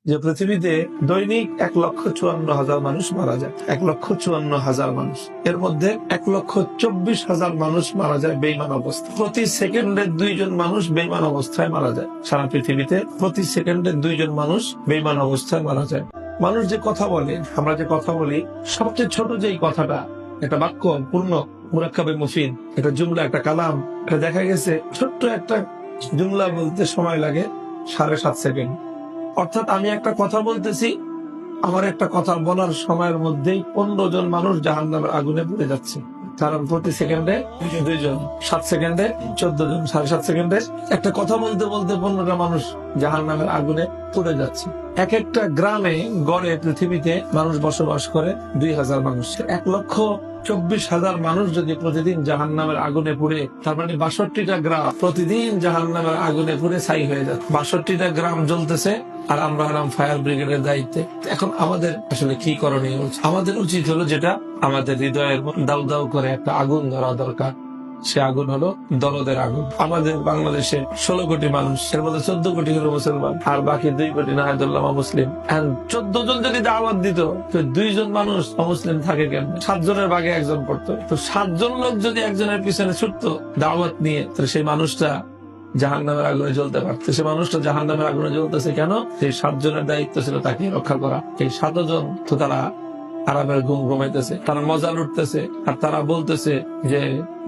যে পৃথিবীতে দৈনিক 1,54,000 মানুষ মারা যায়। 1,54,000 মানুষ, এর মধ্যে 1,24,000 মানুষ মারা যায় বেঈমান অবস্থায়। প্রতি সেকেন্ডে 2 জন মানুষ বেঈমান অবস্থায় মারা যায়। সারা পৃথিবীতে প্রতি সেকেন্ডে 2 জন মানুষ বেঈমান অবস্থায় মারা যায়। মানুষ যে কথা বলে, আমরা যে কথা বলি, সবচেয়ে ছোট যেই কথাটা, একটা বাক্য পূর্ণ মুরাক্কাবে মুফিদ, একটা জুমলা, একটা কালাম, এটা দেখা গেছে ছোট্ট একটা জুমলা বলতে সময় লাগে 7.5 সেকেন্ড। অর্থাৎ আমি একটা কথা বলতেছি, আমার একটা কথা বলার সময়ের মধ্যেই 15 জন মানুষ জাহান্নামের আগুনে পুড়ে যাচ্ছে। কারণ প্রতি সেকেন্ডে 2 জন, 7 সেকেন্ডে 14 জন, 7.5 সেকেন্ডে একটা কথা বলতে বলতে 15টা মানুষ জাহান্নামের আগুনে পুড়ে যাচ্ছে। এক একটা গ্রামে গড়ে পৃথিবীতে মানুষ বসবাস করে 2,000 মানুষ। 1,24,000 মানুষ যদি প্রতিদিন জাহান্নামের আগুনে পুড়ে, তার মানে 62টা গ্রাম প্রতিদিন জাহান্নামের আগুনে পুড়ে ছাই হয়ে যাচ্ছে। 62টা গ্রাম জ্বলতেছে, আর আমরা হলাম ফায়ার ব্রিগেডের দায়িত্বে। এখন আমাদের আসলে কি করণীয়? আমাদের উচিত হলো, যেটা আমাদের হৃদয়ের দাউ দাউ করে একটা আগুন ধরা দরকার, সে আগুন হলো দরদের আগুন। আমাদের বাংলাদেশে 16 কোটি মানুষ, এর মধ্যে 14 কোটি হলো মুসলমান, আর বাকি 2 কোটি নাহাদুল্লাহ মুসলিম। 14 জন যদি দাওয়াত দিত, তো 2 জন মানুষ অমুসলিম থাকে কেন? 7 জনের ভাগে 1 জন পড়তো। তো 7 জন লোক যদি একজনের পিছনে ছুটতো দাওয়াত নিয়ে, তাহলে সেই মানুষটা জাহান্নামের আগুনে জ্বলতে পারত। সে মানুষটা জাহান্নামের আগুনে জ্বলতেছে কেন? সেই 7 জনের দায়িত্ব ছিল তাকে রক্ষা করা। এই 7 জন তো তারা আরামের ঘুম ঘুমাইতেছে, তারা মজা লুটতেছে, আর তারা বলতেছে যে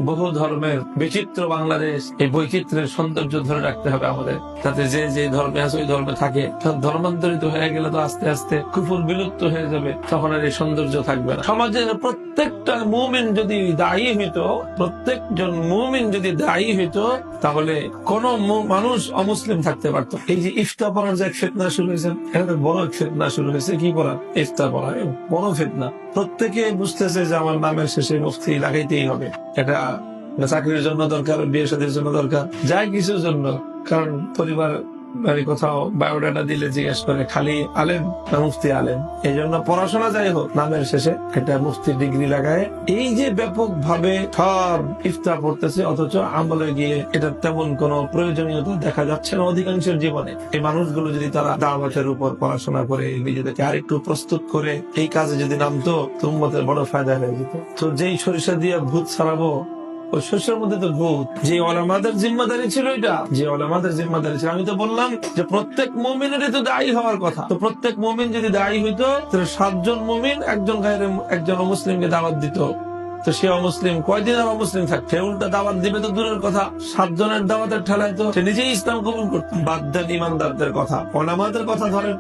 বহু ধর্মের বিচিত্র বাংলাদেশ, এই বৈচিত্র্যের সৌন্দর্য ধরে রাখতে হবে আমাদের, যাতে যে যে ধর্মে আছে ওই ধর্মে থাকে। ধর্মান্তরিত হয়ে গেলে তো আস্তে আস্তে কুফর বিলুপ্ত হয়ে যাবে, তখন আর এই সৌন্দর্য থাকবে না। সমাজের প্রত্যেকটা মুমিন যদি দায়ী হইতো, প্রত্যেকজন মুমিন যদি দায়ী হইতো, তাহলে কোন মানুষ অমুসলিম থাকতে পারতো। এই যে ইফতার পড়ার যে ফিতনা শুরু হয়েছে, এটা বড় ফিতনা শুরু হয়েছে। কি পড়া? ইফতার পড়া বড় ফিতনা। প্রত্যেকে বুঝতেছে যে আমার নামের শেষে মুফতি লাগাইতেই হবে। এটা চাকরির জন্য দরকার, বিয়ে শাদীর জন্য দরকার, যাই কিছুর জন্য। কারণ পরিবার কোথাও বায়োডাটা দিলে জিজ্ঞেস করে খালি আলেম না মুফতি আলেম। এই জন্য পড়াশোনা যাই হোক, নামের শেষে একটা মুফতি ডিগ্রি লাগায়। এই যে ব্যাপক ভাবে সব ইফতার পড়তেছে, অথচ আমলে গিয়ে এটা তেমন কোনো প্রয়োজনীয়তা দেখা যাচ্ছে না অধিকাংশের জীবনে। এই মানুষগুলো যদি তারা দাওয়াতের উপর পড়াশোনা করে নিজেদেরকে আরেকটু প্রস্তুত করে এই কাজে যদি নামতো, তো উম্মতের বড় ফায়দা হয়ে যেত। তো যেই সরিষা দিয়ে ভূত ছাড়াবো, ওই শস্যের মধ্যে তো ভূত। যে ওলামাদের জিম্মাদারি ছিল, এটা যে ওলামাদের জিম্মাদারি ছিল। আমি তো বললাম যে প্রত্যেক মুমিনেরই তো দায়ী হওয়ার কথা। তো প্রত্যেক মুমিন যদি দায়ী হইতো, তাহলে 7 জন মুমিন একজন অমুসলিমকে দাওয়াত দিত, তো সে অমুসলিম কয়দিন আর অমুসলিম থাকছে? উল্টা দাওয়াত দিবে তো দূরের কথা, 7 জনের দাওয়াতের ঠেলায় তো সে নিজেই ইসলাম কবুল করত। বাদ দেন ইমানদারদের কথা, ওলামাদের কথা ধরেন।